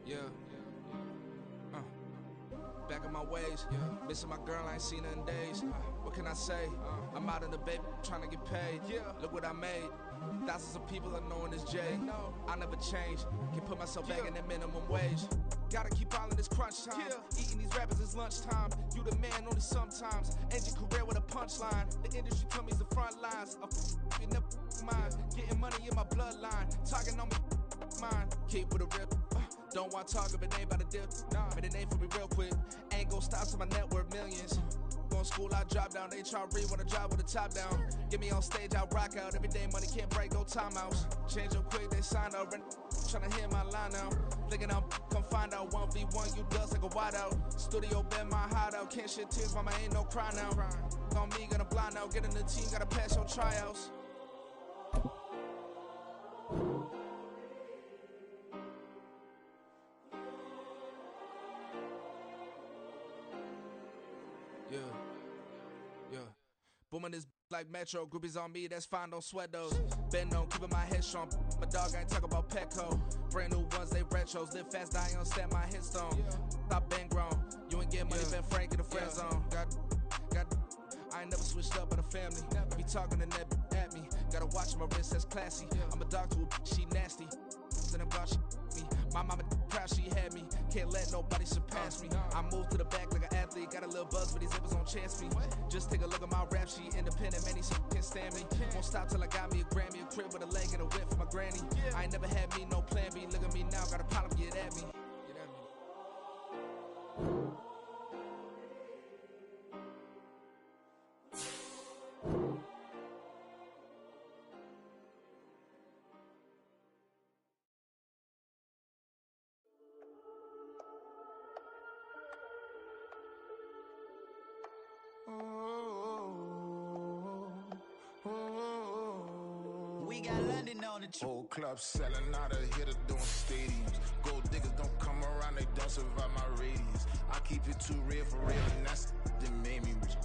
Yeah. Back in my ways, missing my girl, I ain't seen her in days. What can I say? I'm out in the baby, trying to get paid. Look what I made. Thousands of people are knowing this Jay. I never change. Can put myself back in that minimum wage. Gotta keep all in this crunch time. Eating these rappers is lunchtime. You the man only sometimes. End your career with a punchline. The industry told me it's the front lines. You never mind. Getting money in my bloodline. Talking on me, mine. Keep with a rip. Don't want to talk if it ain't about the dip. Made a name for me real quick. Ain't gon' stop till my net worth millions. Going school, I drop down. They try to read when I drop with the top down. Get me on stage, I rock out. Every day money can't break, go timeouts. Change up quick, they sign up. Tryna hear my line now. Thinking I'm come find out 1v1, you dust like a wide out. Studio been my hideout. Can't shit tears, mama ain't no cry now. On me, gonna blind out. Get in the team, gotta pass your tryouts. Yeah. Booming this like Metro. Groupies on me, that's fine, don't sweat those. Bend on, keeping my head strong. My dog ain't talk about Petco. Brand new ones, they retros. Live fast, die on stand my headstone. Stop been grown. You ain't getting money, been Frank in the friend zone. I ain't never switched up in a family. Be talking to that at me. Gotta watch my wrist, that's classy. I'm a dog to a she nasty. Then I'm gone, she me. My mama proud she had me. Can't let nobody surpass me. I moved to the back like an athlete. Got a little buzz, but these zippers don't chance me. Just take a look at my rap sheet. Independent, man, these can't stand me. Won't stop till I got me a Grammy. A crib with a leg and a whip for my granny. I ain't never had me no plan B. Look at me now, got a problem, get at me. We got London on the trip. Old clubs selling out of hitter doing stadiums. Gold diggers don't come around, they don't survive my radius. I keep it too real for real, and that's that made me rich.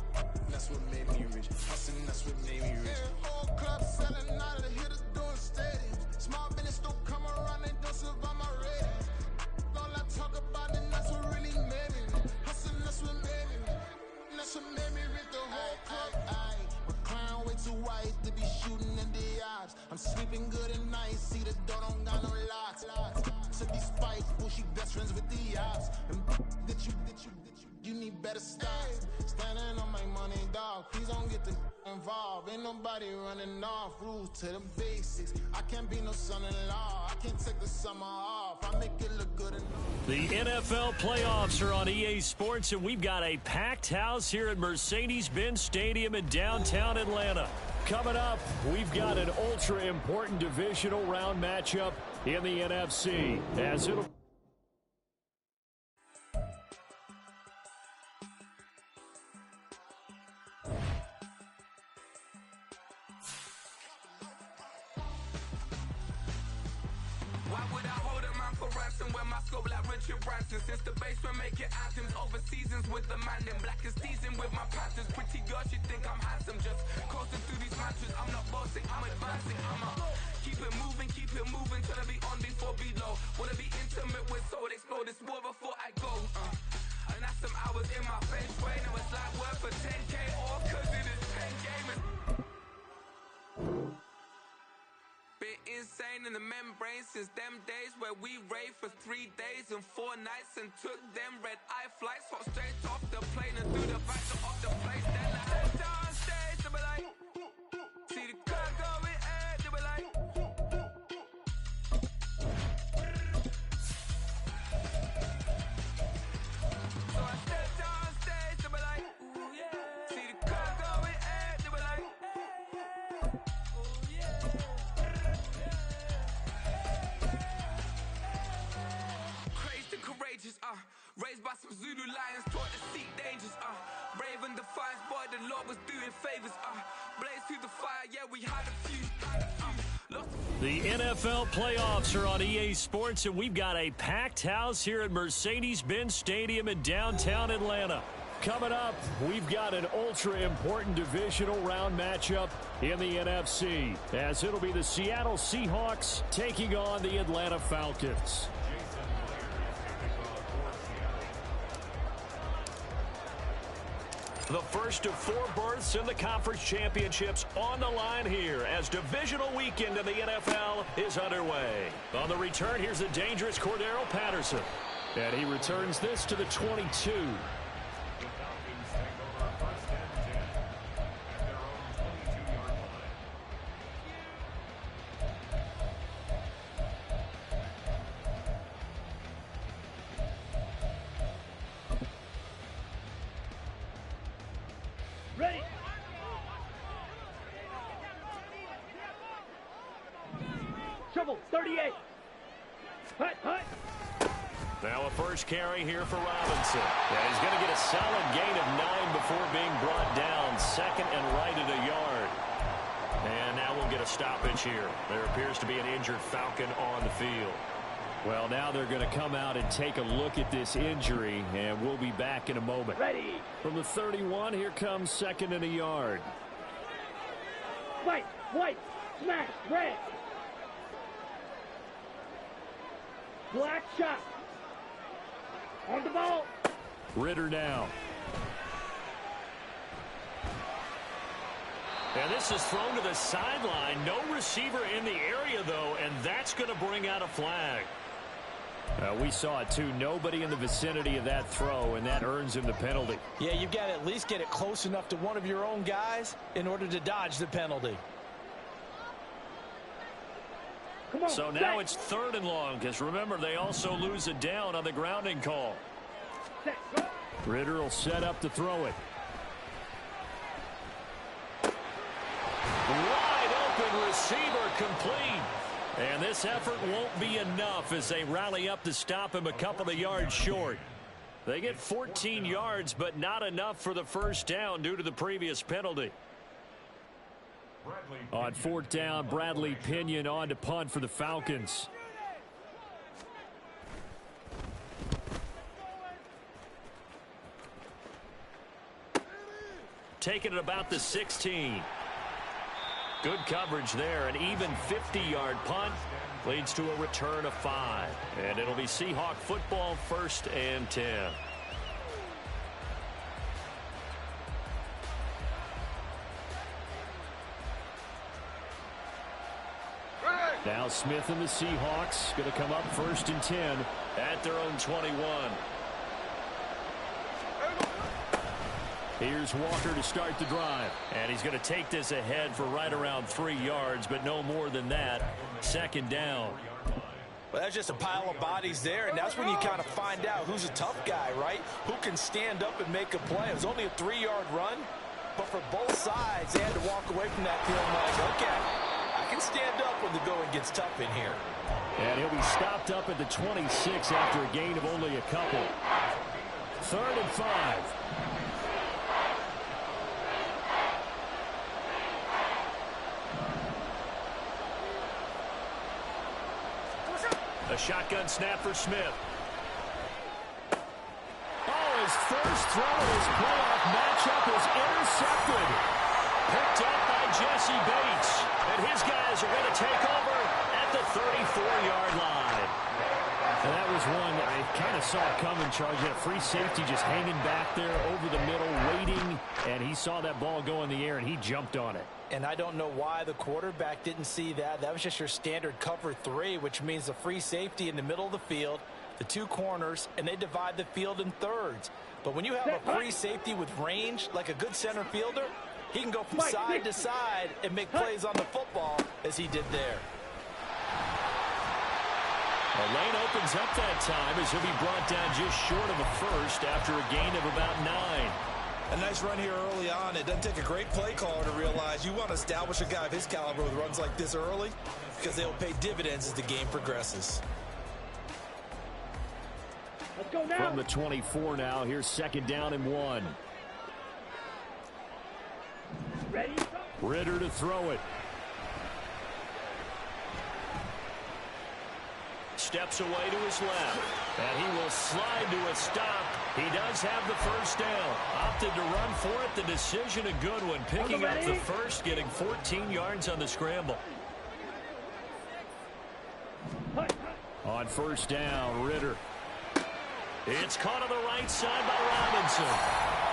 That's what made me rich. Hustling, that's what made me rich. Yeah, old clubs selling out of hitters doing stadiums. Small business don't come around, they don't survive my radius. All I talk about, and that's what really made me rich. Hustling, that's what made me rich. That's what made me rich. The whole club. Recline way too white to be shooting in the eyes. I'm sleeping good at night, see the door don't got no locks. To be spiteful, she best friends with the ops. And that you need better stop. Standing on my money, dog. Please don't get the involved. Ain't nobody running off. Rules to the basics. I can't be no son-in-law. I can't take the summer off. I make it look good enough. The NFL playoffs are on EA Sports, and we've got a packed house here at Mercedes-Benz Stadium in downtown Atlanta. Coming up, we've got an ultra-important divisional round matchup in the NFC, as it'll... Why would I hold a man for ransom when my scope like Richard Branson? Since the basement making anthems over seasons with the man in black is teasing with my Panthers. Pretty girl, she think I'm handsome. Just coasting through these mantras. I'm not bossing, I'm advancing. I'ma keep it moving till I be on before below. Wanna be intimate with soul, explore this war before I go. And that's some hours in my bench way. Now it's like work for 10K or cause it is 10 gamers. Been insane in the membrane since them days where we raved for 3 days and 4 nights and took them red eye flights, hot straight off the plane and through the back of the place. Then I head down stage, they be like, see the crowd going air, they be like, so I step down stage, they be like, ooh yeah, see the crowd going air, they be like, oh yeah. Crazed and courageous, raised by some Zulu lions, taught to seek dangers, brave and defiant, boy, the Lord was doing favors, blaze through the fire, yeah, we had a few, The NFL playoffs are on EA Sports, and we've got a packed house here at Mercedes-Benz Stadium in downtown Atlanta. Coming up, we've got an ultra-important divisional round matchup in the NFC, as it'll be the Seattle Seahawks taking on the Atlanta Falcons. The first of 4 berths in the conference championships on the line here as divisional weekend in the NFL is underway. On the return, here's the dangerous Cordero Patterson. And he returns this to the 22. Ready. Trouble, 38. Hut, hut. Now a first carry here for Robinson. And he's going to get a solid gain of 9 before being brought down. Second and right at a yard. And now we'll get a stoppage here. There appears to be an injured Falcon on the field. Well, now they're going to come out and take a look at this injury, and we'll be back in a moment. Ready. From the 31, here comes second and a yard. White, smash, red. Black shot. On the ball. Ritter now. And this is thrown to the sideline. No receiver in the area, though, and that's going to bring out a flag. We saw it, too. Nobody in the vicinity of that throw, and that earns him the penalty. Yeah, you've got to at least get it close enough to one of your own guys in order to dodge the penalty. Come on, so now it's 3rd and long, because remember, they also lose a down on the grounding call. Ritter will set up to throw it. Wide open receiver complete. And this effort won't be enough as they rally up to stop him a couple of yards short. They get 14 yards, but not enough for the first down due to the previous penalty. On 4th down, Bradley Pinion on to punt for the Falcons. Taking it about the 16. Good coverage there. An even 50-yard punt leads to a return of 5. And it'll be Seahawk football, 1st and 10. Now Smith and the Seahawks going to come up 1st and 10 at their own 21. Here's Walker to start the drive. And he's going to take this ahead for right around 3 yards, but no more than that. 2nd down. Well, that's just a pile of bodies there, and that's when you kind of find out who's a tough guy, right? Who can stand up and make a play. It was only a 3-yard run, but for both sides, they had to walk away from that feeling like, okay, I can stand up when the going gets tough in here. And he'll be stopped up at the 26 after a gain of only a couple. 3rd and 5. A shotgun snap for Smith. Oh, his first throw of his playoff matchup is intercepted. Picked up by Jesse Bates. And his guys are going to take over at the 34-yard line. And that was one that I kind of saw coming, Charles. You had a free safety just hanging back there over the middle, waiting. And he saw that ball go in the air, and he jumped on it. And I don't know why the quarterback didn't see that. That was just your standard cover 3, which means the free safety in the middle of the field, the 2 corners, and they divide the field in thirds. But when you have a free safety with range, like a good center fielder, he can go from side to side and make plays on the football as he did there. The lane opens up that time as he'll be brought down just short of a first after a gain of about 9. A nice run here early on. It doesn't take a great play caller to realize you want to establish a guy of his caliber with runs like this early because they'll pay dividends as the game progresses. Let's go now. From the 24 now, here's 2nd down and 1. Ready? Ritter to throw it. Steps away to his left. And he will slide to a stop. He does have the first down. Opted to run for it. The decision a good one. Picking up the first, getting 14 yards on the scramble. On 1st down, Ritter. It's caught on the right side by Robinson.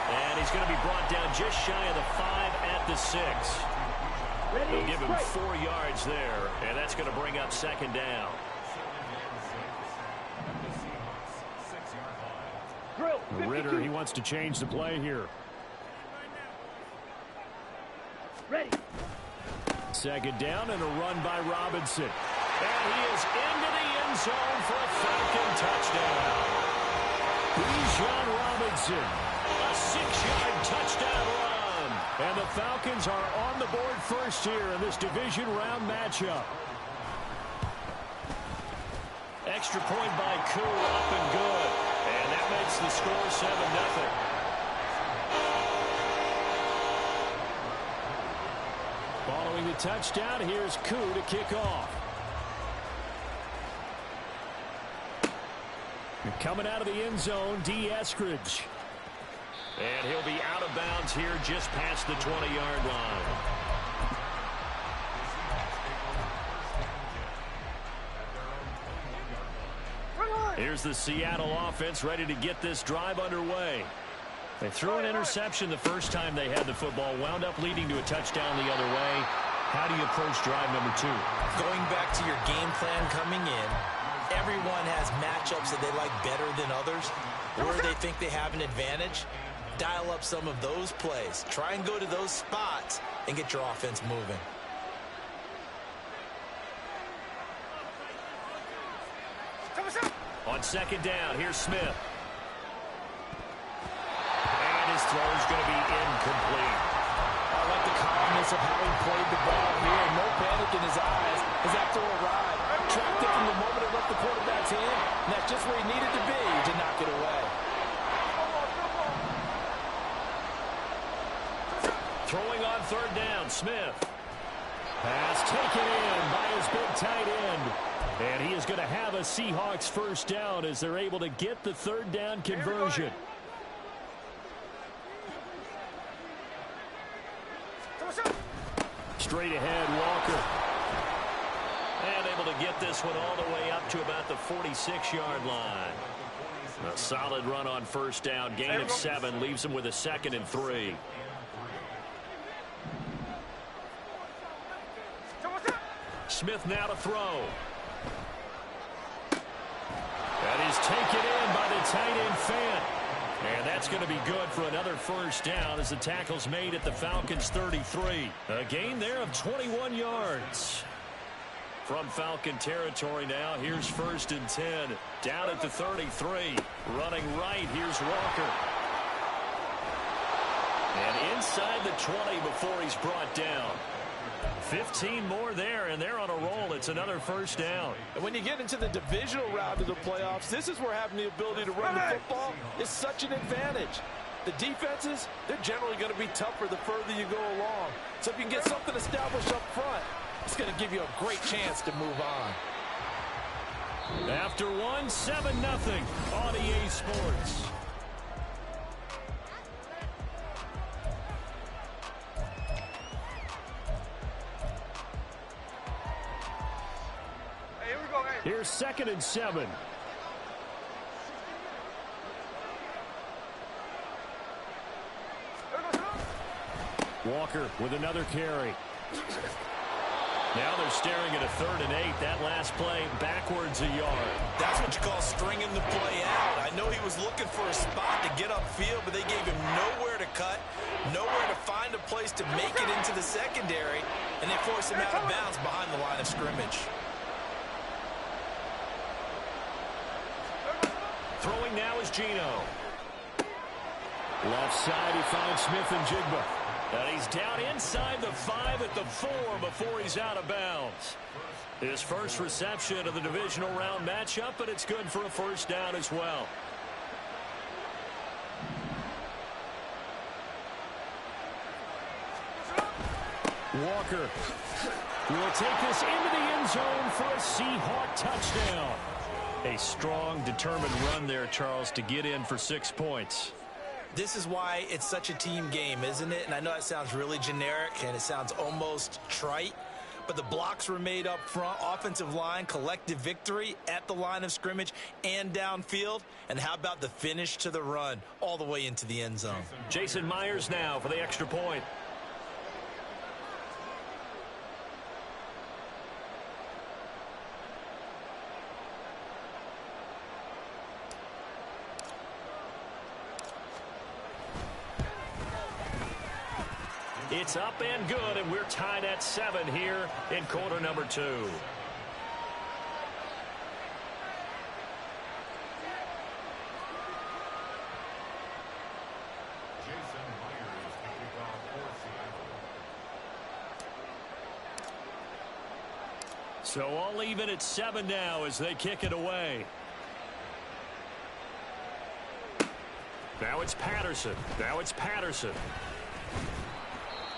And he's going to be brought down just shy of the 5 at the 6. They'll give him 4 yards there, and that's going to bring up second down. Ritter, he wants to change the play here. Ready. Second down and a run by Robinson. And he is into the end zone for a Falcon touchdown. Divisional Robinson, a 6-yard touchdown run. And the Falcons are on the board first here in this division round matchup. Extra point by Koo, up and good. And that makes the score 7-0. Following the touchdown, here's Koo to kick off. And coming out of the end zone, D. Eskridge. And he'll be out of bounds here just past the 20-yard line. Here's the Seattle offense ready to get this drive underway. They threw an interception the first time they had the football, wound up leading to a touchdown the other way. How do you approach drive number 2? Going back to your game plan coming in, everyone has matchups that they like better than others, where they think they have an advantage. Dial up some of those plays. Try and go to those spots and get your offense moving. On second down, here's Smith. And his throw is going to be incomplete. I like the calmness of how he played the ball here. No panic in his eyes as that throw arrived. Tracked it from the moment it left the quarterback's hand, and that's just where he needed to be to knock it away. Throwing on third down, Smith. Pass taken in by his big tight end. And he is going to have a Seahawks first down as they're able to get the third down conversion. Straight ahead, Walker. And able to get this one all the way up to about the 46-yard line. A solid run on first down. Gain of 7 leaves him with a 2nd and 3. Smith now to throw. That is taken in by the tight end Fant. And that's going to be good for another first down as the tackle's made at the Falcons 33. A gain there of 21 yards. From Falcon territory now, here's 1st and 10. Down at the 33. Running right, here's Walker. And inside the 20 before he's brought down. 15 more there, and they're on a roll. It's another first down. And when you get into the divisional round of the playoffs, this is where having the ability to run the football is such an advantage. The defenses, they're generally going to be tougher the further you go along. So if you can get something established up front, it's going to give you a great chance to move on. After 7-0 on EA Sports. Here's 2nd and 7. Walker with another carry. Now they're staring at a 3rd and 8. That last play backwards a yard. That's what you call stringing the play out. I know he was looking for a spot to get upfield, but they gave him nowhere to cut, nowhere to find a place to make it into the secondary, and they forced him out of bounds behind the line of scrimmage. Throwing now is Geno. Left side, he finds Smith and Jigba. And he's down inside the 5 at the 4 before he's out of bounds. His first reception of the divisional round matchup, but it's good for a first down as well. Walker will take this into the end zone for a Seahawk touchdown. A strong, determined run there, Charles, to get in for 6 points. This is why it's such a team game, isn't it? And I know that sounds really generic and it sounds almost trite, but the blocks were made up front. Offensive line, collective victory at the line of scrimmage and downfield. And how about the finish to the run all the way into the end zone? Jason Myers now for the extra point. It's up and good, and we're tied at 7 here in quarter number 2. So all even at 7 now as they kick it away. Now it's Patterson.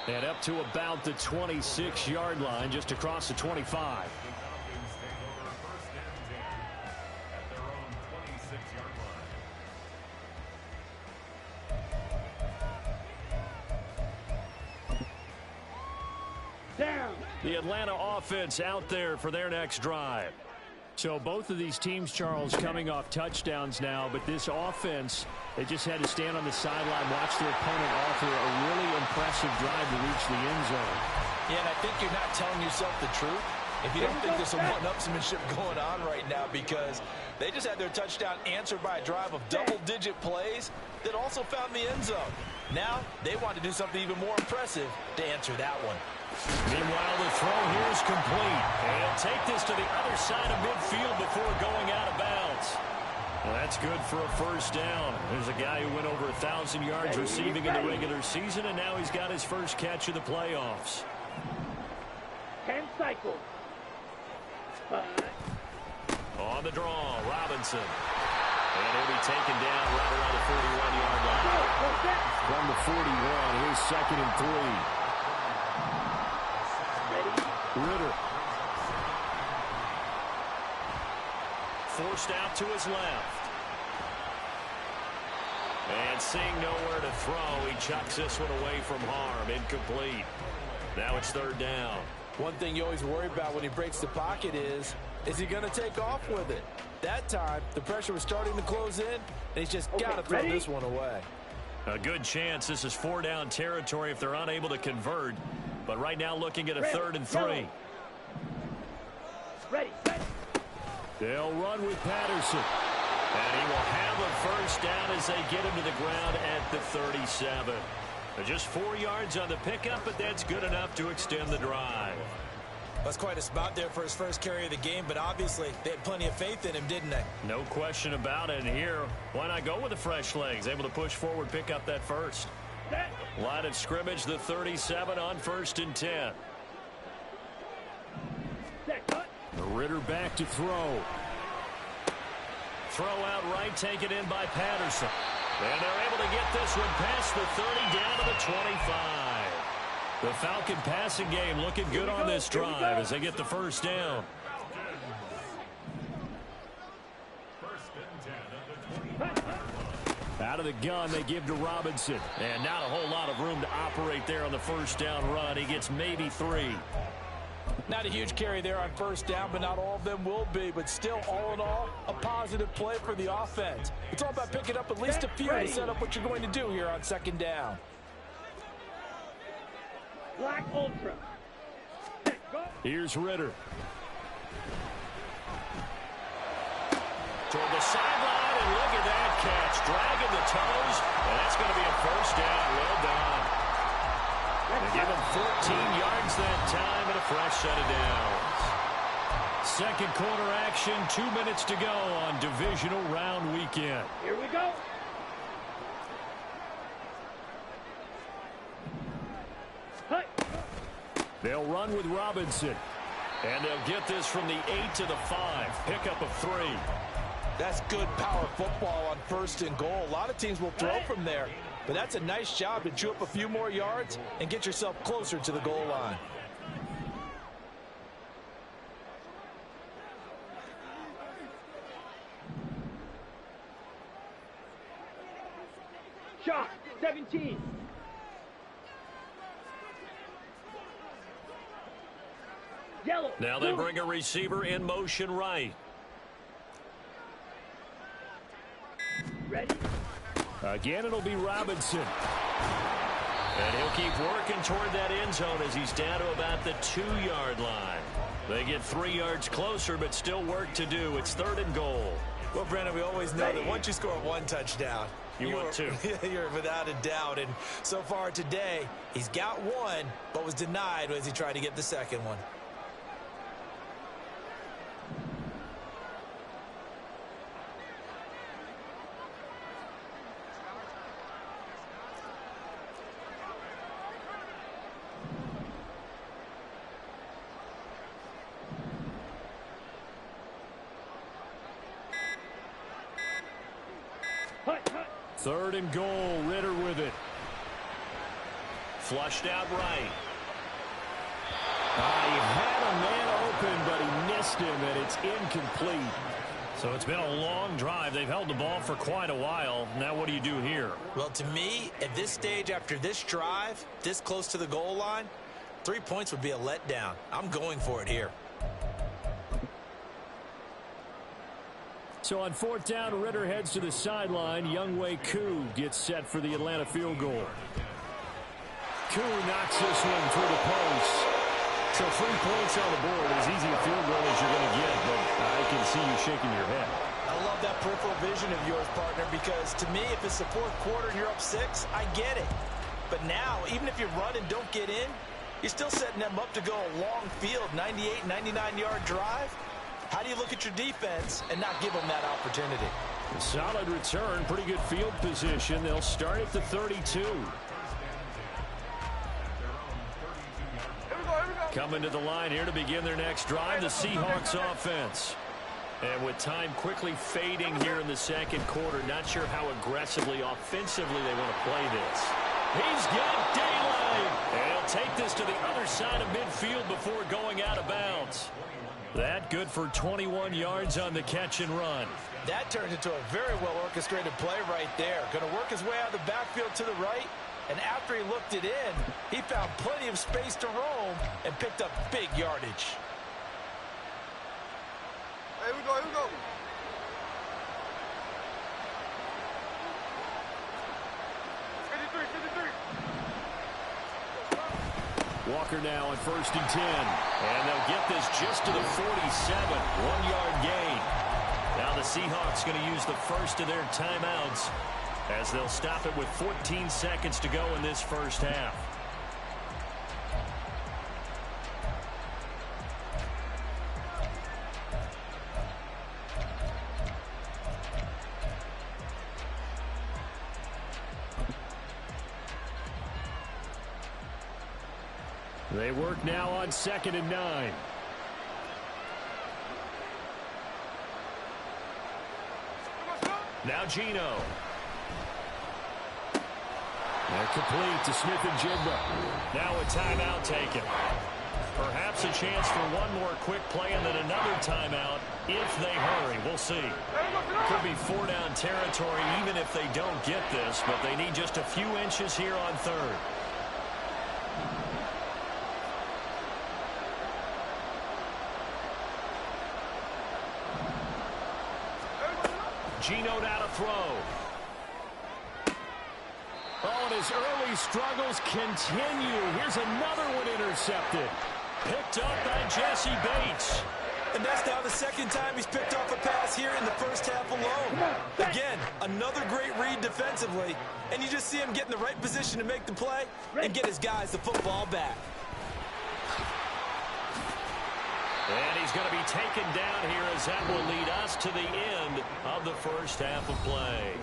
And up to about the 26-yard line, just across the 25. Down. The Atlanta offense out there for their next drive. So both of these teams, Charles, coming off touchdowns now, but this offense, they just had to stand on the sideline, watch their opponent offer a really impressive drive to reach the end zone. Yeah, and I think you're not telling yourself the truth if you don't think there's some one-upsmanship going on right now, because they just had their touchdown answered by a drive of double-digit plays that also found the end zone. Now they want to do something even more impressive to answer that one. Meanwhile, the throw here is complete. And he'll take this to the other side of midfield before going out of bounds. Well, that's good for a first down. There's a guy who went over 1,000 yards receiving in the regular season, and now he's got his first catch of the playoffs. 10 cycles. 5. On the draw, Robinson. And he'll be taken down right around the 41-yard line. From the 41, here's 2nd and 3. Ritter. Forced out to his left. And seeing nowhere to throw, he chucks this one away from harm. Incomplete. Now it's 3rd down. One thing you always worry about when he breaks the pocket is he going to take off with it? That time, the pressure was starting to close in, and he's just got to throw this one away. A good chance this is 4-down territory if they're unable to convert. But right now looking at a 3rd and 3. Ready. They'll run with Patterson. And he will have a first down as they get him to the ground at the 37. Just 4 yards on the pickup, but that's good enough to extend the drive. That's quite a spot there for his first carry of the game, but obviously they had plenty of faith in him, didn't they? No question about it. And here, why not go with the fresh legs? Able to push forward, pick up that first. Line of scrimmage, the 37 on 1st and 10. Ritter back to throw. Throw out right, taken in by Patterson. And they're able to get this one past the 30, down to the 25. The Falcon passing game looking good on this drive as they get the first down. Out of the gun, they give to Robinson. And not a whole lot of room to operate there on the first down run. He gets maybe 3. Not a huge carry there on first down, but not all of them will be. But still, all in all, a positive play for the offense. It's all about picking up at least a few to set up what you're going to do here on 2nd down. Black Ultra. Here's Ritter. Toward the sideline, and look at that catch. Dragging the toes, and that's going to be a first down. Well done. They give him 14 yards that time and a fresh set of downs. Second quarter action, 2 minutes to go on divisional round weekend. Here we go. They'll run with Robinson. And they'll get this from the 8 to the 5. Pickup of 3. That's good power football on 1st and goal. A lot of teams will throw from there. But that's a nice job to chew up a few more yards and get yourself closer to the goal line. Shot. 17. Yellow. Now they bring a receiver in motion right. Ready? Again, it'll be Robinson. And he'll keep working toward that end zone as he's down to about the 2-yard line. They get 3 yards closer, but still work to do. It's 3rd and goal. Well, Brandon, we always know that once you score 1 touchdown, you want 2. You're without a doubt. And so far today, he's got 1, but was denied as he tried to get the second one. Hut, hut. 3rd and goal. Ritter with it. Flushed out right. He had a man open, but he missed him, and it's incomplete. So it's been a long drive. They've held the ball for quite a while. Now what do you do here? Well, to me, at this stage after this drive, this close to the goal line, 3 points would be a letdown. I'm going for it here. So on 4th down, Ritter heads to the sideline. Younghoe Koo gets set for the Atlanta field goal. Koo knocks this one through the post. So 3 points on the board, as easy a field goal as you're going to get, but I can see you shaking your head. I love that peripheral vision of yours, partner, because to me, if it's the 4th quarter and you're up 6, I get it. But now, even if you run and don't get in, you're still setting them up to go a long field, 98, 99-yard drive. How do you look at your defense and not give them that opportunity? Solid return, pretty good field position. They'll start at the 32. Coming to the line here to begin their next drive, the Seahawks offense. And with time quickly fading here in the 2nd quarter, not sure how aggressively, offensively they want to play this. He's got daylight. And he'll take this to the other side of midfield before going out of bounds. That good for 21 yards on the catch and run. That turned into a very well-orchestrated play right there. Going to work his way out of the backfield to the right. And after he looked it in, he found plenty of space to roam and picked up big yardage. Here we go, here we go. Walker now on 1st and 10. And they'll get this just to the 47. 1-yard gain. Now the Seahawks going to use the first of their timeouts as they'll stop it with 14 seconds to go in this first half. They work now on 2nd and 9. Now Geno. They're complete to Smith and Jigba. Now a timeout taken. Perhaps a chance for one more quick play and then another timeout if they hurry. We'll see. Could be 4-down territory even if they don't get this, but they need just a few inches here on 3rd. Geno now to throw. Oh, and his early struggles continue. Here's another one intercepted. Picked up by Jesse Bates. And that's now the 2nd time he's picked off a pass here in the first half alone. Again, another great read defensively. And you just see him get in the right position to make the play and get his guys the football back. And he's going to be taken down here as that will lead us to the end of the first half of play.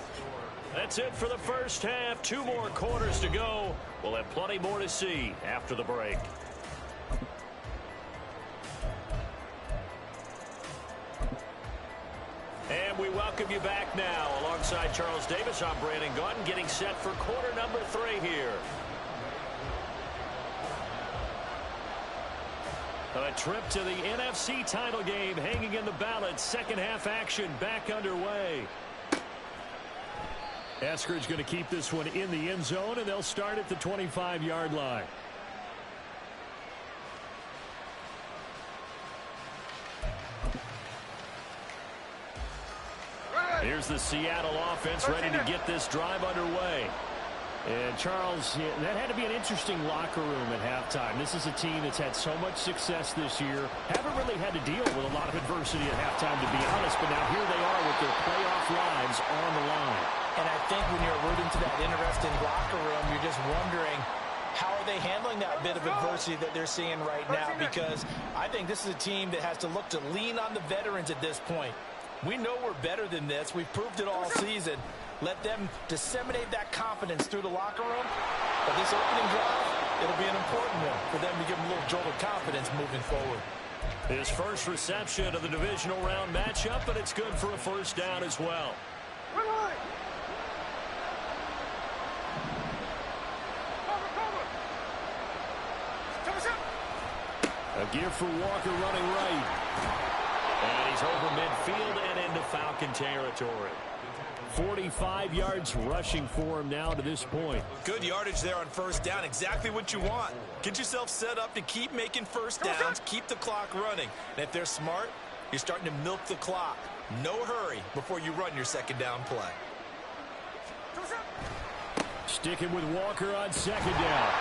That's it for the first half. 2 more quarters to go. We'll have plenty more to see after the break. And we welcome you back now. Alongside Charles Davis, I'm Brandon Gunn, getting set for quarter number 3 here. A trip to the NFC title game hanging in the balance. Second half action back underway. Eskridge going to keep this one in the end zone, and they'll start at the 25-yard line. Here's the Seattle offense ready to get this drive underway. And, Charles, that had to be an interesting locker room at halftime. This is a team that's had so much success this year. Haven't really had to deal with a lot of adversity at halftime, to be honest. But now here they are with their playoff lives on the line. And I think when you're alluding to that interesting locker room, you're just wondering, how are they handling that bit of adversity that they're seeing right now? Because I think this is a team that has to look to lean on the veterans at this point. We know we're better than this. We've proved it all season. Let them disseminate that confidence through the locker room. But this opening drive, it'll be an important one for them to give them a little jolt of confidence moving forward. His first reception of the divisional round matchup, but it's good for a first down as well. A give for Walker running right. And he's over midfield and into Falcon territory. 45 yards rushing for him now to this point. Good yardage there on first down. Exactly what you want. Get yourself set up to keep making first downs, keep the clock running. And if they're smart, you're starting to milk the clock. No hurry before you run your second down play. Sticking with Walker on second down.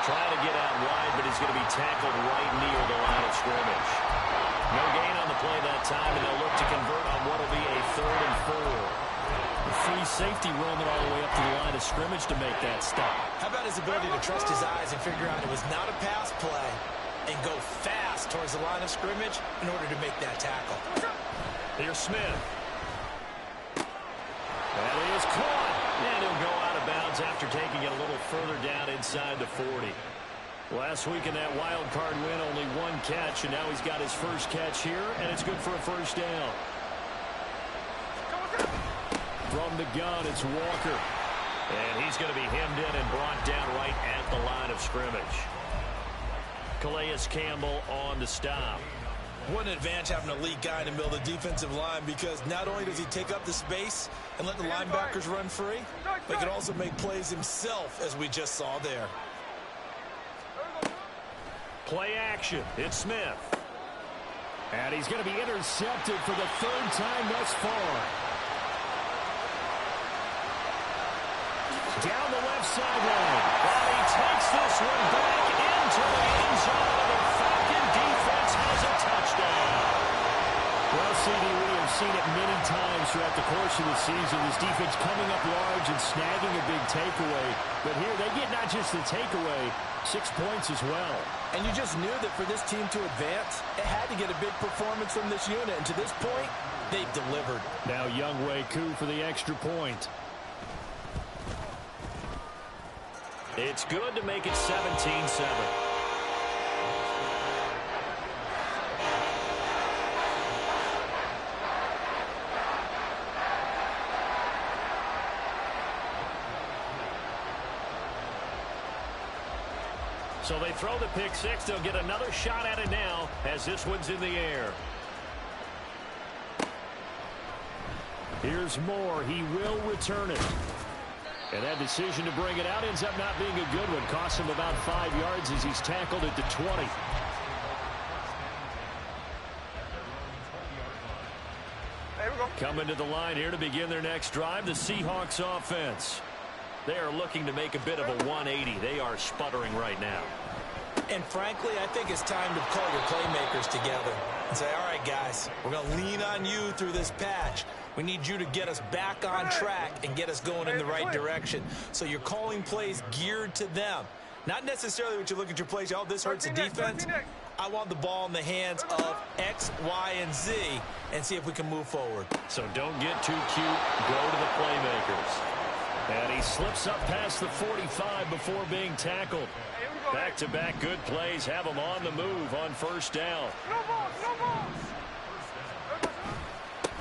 Trying to get out wide, but he's going to be tackled right near the line of scrimmage. No gain on the play that time, and they'll look to convert on what will be a 3rd and 4. Free safety roaming all the way up to the line of scrimmage to make that stop. How about his ability to trust his eyes and figure out it was not a pass play and go fast towards the line of scrimmage in order to make that tackle. Here's Smith. That is caught. And he'll go out of bounds after taking it a little further down inside the 40. Last week in that wild card win, only one catch, and now he's got his first catch here, and it's good for a first down. From the gun, it's Walker. And he's going to be hemmed in and brought down right at the line of scrimmage. Calais Campbell on the stop. What an advantage having a lead guy in the middle of the defensive line, because not only does he take up the space and let the linebackers run free, but he can also make plays himself, as we just saw there. Play action. It's Smith. And he's going to be intercepted for the 3rd time thus far. Down the left sideline. And he takes this one back into the end zone. The Falcon defense has a touchdown. Well, CD, we have seen it many times throughout the course of the season. This defense coming up large and snagging a big takeaway. But here they get not just the takeaway, 6 points as well. And you just knew that for this team to advance, it had to get a big performance from this unit. And to this point, they've delivered. Now Younghoe Koo for the extra point. It's good to make it 17-7. So they throw the pick six. They'll get another shot at it now as this one's in the air. Here's Moore. He will return it. And that decision to bring it out ends up not being a good one. Costs him about 5 yards as he's tackled at the 20. Coming to the line here to begin their next drive, the Seahawks offense. They are looking to make a bit of a 180. They are sputtering right now. And frankly, I think it's time to call your playmakers together and say, all right, guys, we're going to lean on you through this patch. We need you to get us back on track and get us going in the right direction. So you're calling plays geared to them. Not necessarily what you look at your plays, oh, this hurts the defense. I want the ball in the hands of X, Y, and Z and see if we can move forward. So don't get too cute. Go to the playmakers. And he slips up past the 45 before being tackled. Back-to-back good plays have him on the move on first down.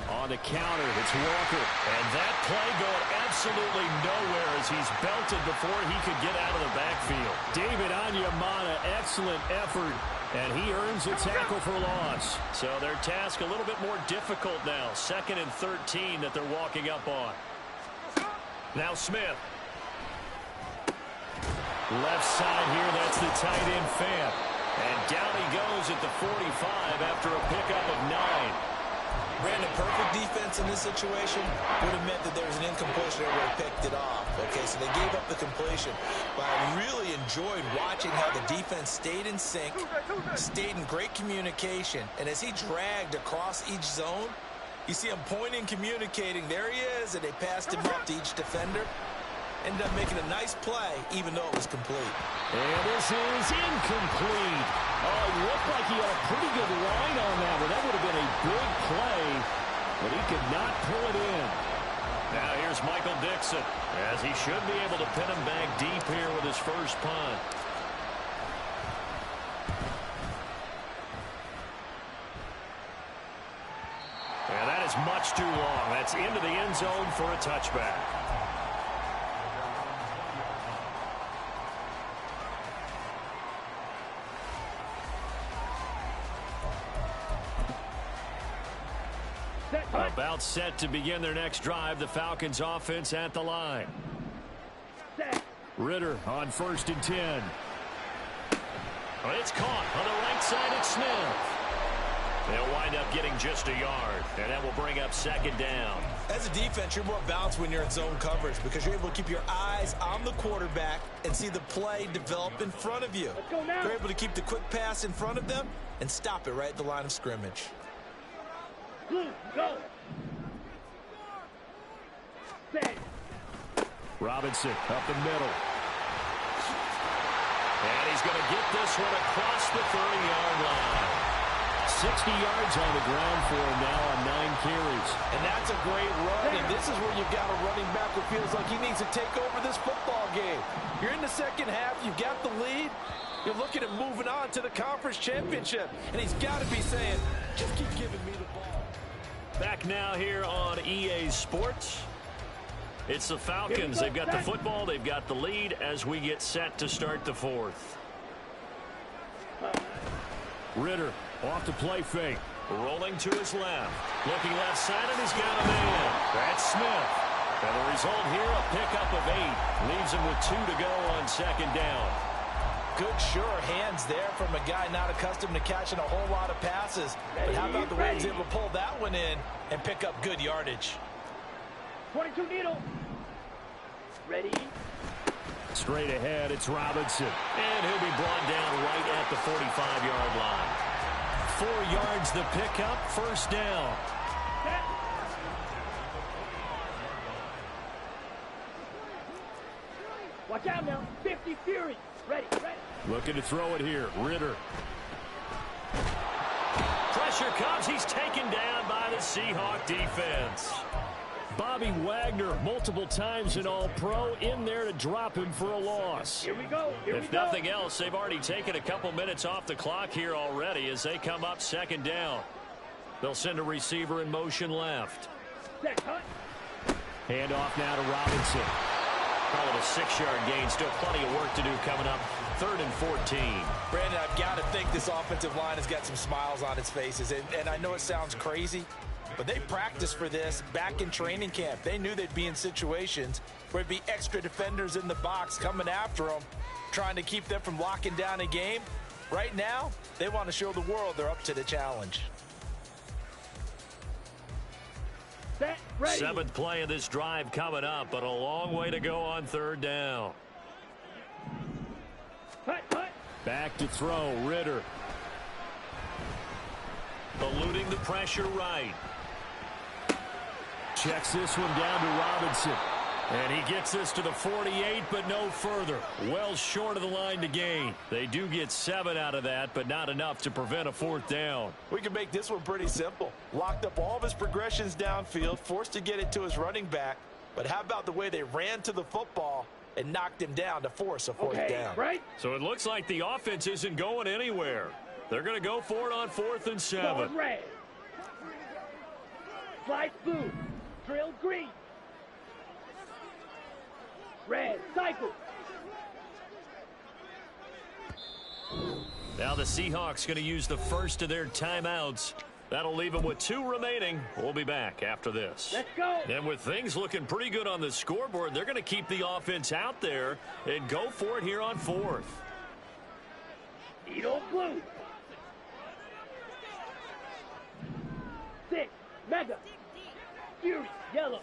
On the counter, it's Walker. And that play going absolutely nowhere as he's belted before he could get out of the backfield. David Onyemata, excellent effort, and he earns a tackle for loss. So their task a little bit more difficult now. 2nd and 13 that they're walking up on. Now Smith. Left side here, that's the tight end Fant. And down he goes at the 45 after a pickup of 9. Ran the perfect defense in this situation would have meant that there was an incompletion that would have picked it off. Okay, so they gave up the completion. But I really enjoyed watching how the defense stayed in sync, stayed in great communication. And as he dragged across each zone, you see him pointing, communicating. There he is, and they passed him up to each defender. Ended up making a nice play, even though it was complete. And this is incomplete. Oh, it looked like he had a pretty good line on that one. That would have been a big play, but he could not pull it in. Now here's Michael Dixon, as he should be able to pin him back deep here with his first punt. And that is much too long. That's into the end zone for a touchback. About set to begin their next drive. The Falcons offense at the line. Ritter on 1st and 10. It's caught on the right side. It's Smith. They'll wind up getting just a yard, and that will bring up 2nd down. As a defense, you're more balanced when you're in zone coverage because you're able to keep your eyes on the quarterback and see the play develop in front of you. You're able to keep the quick pass in front of them and stop it right at the line of scrimmage. Go. Robinson up the middle. And he's going to get this one across the 30-yard line. 60 yards on the ground for him now on 9 carries. And that's a great run, and this is where you've got a running back who feels like he needs to take over this football game. You're in the second half, you've got the lead, you're looking at moving on to the conference championship, and he's got to be saying, just keep giving me the ball. Back now here on EA Sports. It's the Falcons. They've got the football, they've got the lead as we get set to start the 4th. Ritter off the play fake. Rolling to his left. Looking left side, and he's got a man. That's Smith. And the result here, a pickup of 8. Leaves him with 2 to go on 2nd down. Good, sure hands there from a guy not accustomed to catching a whole lot of passes. But how about the way he's able to pull that one in and pick up good yardage? 22 needle. Ready. Straight ahead, it's Robinson. And he'll be brought down right at the 45-yard line. 4 yards the pickup, 1st down. Watch out now. 50 Fury. Ready. Looking to throw it here. Ritter. Pressure comes. He's taken down by the Seahawk defense. Bobby Wagner, multiple times an All-Pro, in there to drop him for a loss. Here we go. If nothing else, they've already taken a couple minutes off the clock here already as they come up 2nd down. They'll send a receiver in motion left. Handoff now to Robinson. Call it a 6-yard gain. Still plenty of work to do coming up 3rd and 14. Brandon, I've got to think this offensive line has got some smiles on its faces. And I know it sounds crazy, but they practiced for this back in training camp. They knew they'd be in situations where there'd be extra defenders in the box coming after them, trying to keep them from locking down a game. Right now, they want to show the world they're up to the challenge. 7th play of this drive coming up, but a long way to go on 3rd down. Back to throw, Ritter. Eluding the pressure right. Checks this one down to Robinson. And he gets this to the 48, but no further. Well short of the line to gain. They do get 7 out of that, but not enough to prevent a 4th down. We can make this one pretty simple. Locked up all of his progressions downfield, forced to get it to his running back. But how about the way they ran to the football and knocked him down to force a 4th down? Right. So it looks like the offense isn't going anywhere. They're going to go for it on 4th and 7. Red. Slide blue. Drill green. Red, cycle. Now the Seahawks going to use the first of their timeouts. That'll leave them with 2 remaining. We'll be back after this. Let's go. And with things looking pretty good on the scoreboard, they're going to keep the offense out there and go for it here on 4th. Needle blue. 6. Mega. Fury, yellow.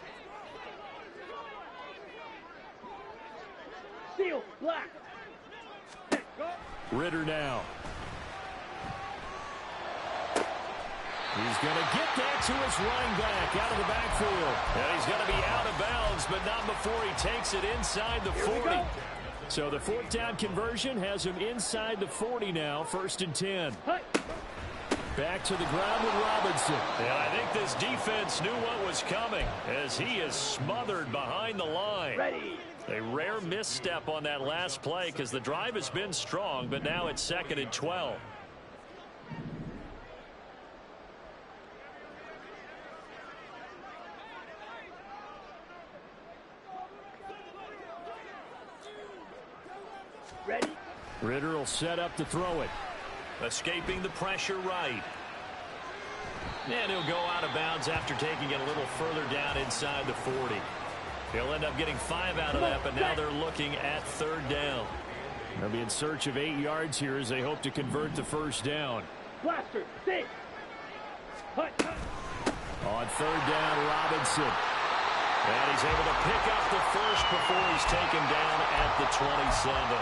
Steel, black. Ritter now. He's going to get that to his running back out of the backfield. And he's going to be out of bounds, but not before he takes it inside the 40. So the fourth down conversion has him inside the 40 now, 1st and 10. Back to the ground with Robinson. And I think this defense knew what was coming as he is smothered behind the line. Ready. A rare misstep on that last play because the drive has been strong, but now it's 2nd and 12. Ready. Ritter will set up to throw it. Escaping the pressure right. And he'll go out of bounds after taking it a little further down inside the 40. He'll end up getting 5 out of that, but now they're looking at 3rd down. They'll be in search of 8 yards here as they hope to convert the 1st down. Blaster, 6. Hut. On 3rd down, Robinson. And he's able to pick up the 1st before he's taken down at the 27.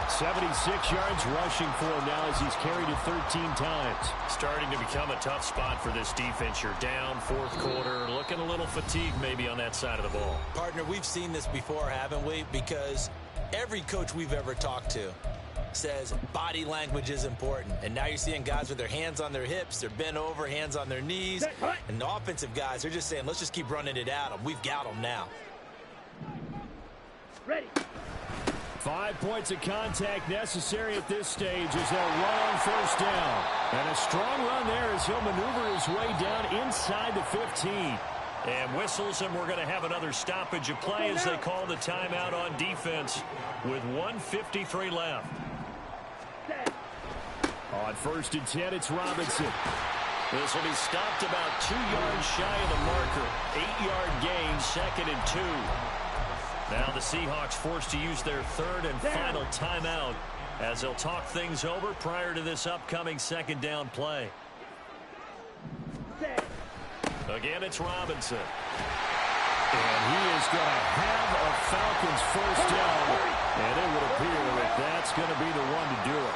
76 yards rushing for him now as he's carried it 13 times. Starting to become a tough spot for this defense. You're down 4th quarter, looking a little fatigued maybe on that side of the ball. Partner, we've seen this before, haven't we? Because every coach we've ever talked to says body language is important. And now you're seeing guys with their hands on their hips, they're bent over, hands on their knees. And the offensive guys are just saying, let's just keep running it at them. We've got them now. Ready. 5 points of contact necessary at this stage as they'll run on 1st down. And a strong run there as he'll maneuver his way down inside the 15. And whistles, and we're going to have another stoppage of play as they call the timeout on defense with 1:53 left. On 1st and 10, it's Robinson. This will be stopped about 2 yards shy of the marker. 8-yard gain, 2nd and 2. Now the Seahawks forced to use their 3rd and final timeout as they'll talk things over prior to this upcoming 2nd down play. Again, it's Robinson. And he is going to have a Falcons 1st down. And it would appear that that's going to be the one to do it.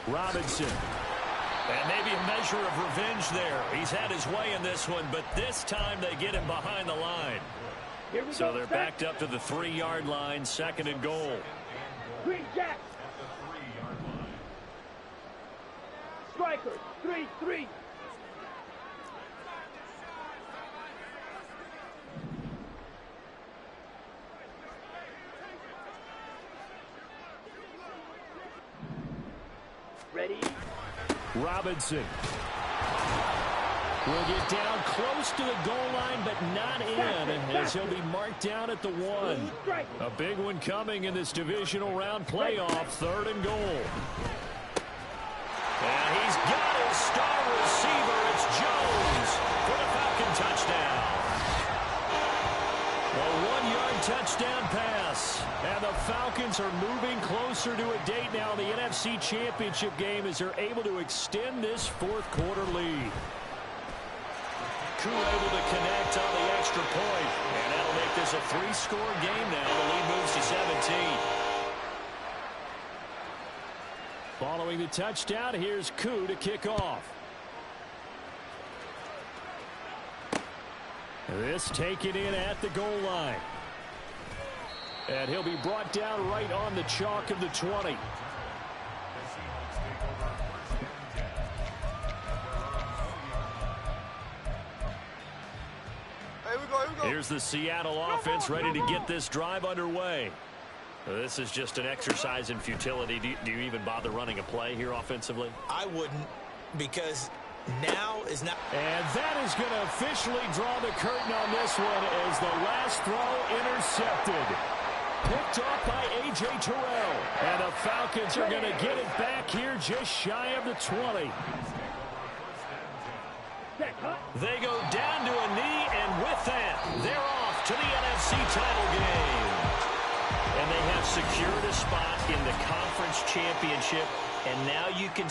Robinson. And maybe a measure of revenge there. He's had his way in this one, but this time they get him behind the line. So they're backed up to the 3-yard line, 2nd and goal. Green Jack. Strikers, 3-3. Ready. Robinson will get down close to the goal line, but not in, as he'll be marked down at the 1. A big one coming in this divisional round playoff, 3rd and goal. And he's got his star receiver. It's Jones for the Falcon touchdown. A 1-yard touchdown pass. And the Falcons are moving closer to a date now in the NFC Championship game as they're able to extend this 4th quarter lead. Koo able to connect on the extra point. And that'll make this a 3-score game now. The lead moves to 17. Following the touchdown, here's Koo to kick off. This taken in at the goal line. And he'll be brought down right on the chalk of the 20. Here's the Seattle offense ready to get this drive underway. This is just an exercise in futility. Do you even bother running a play here offensively? I wouldn't, because Now is not. And that is going to officially draw the curtain on this one as the last throw intercepted. Picked off by A.J. Terrell. And the Falcons are going to get it back here just shy of the 20. They go down to a knee, and with that, they're off to the NFC title game. And they have secured a spot in the conference championship, and now you can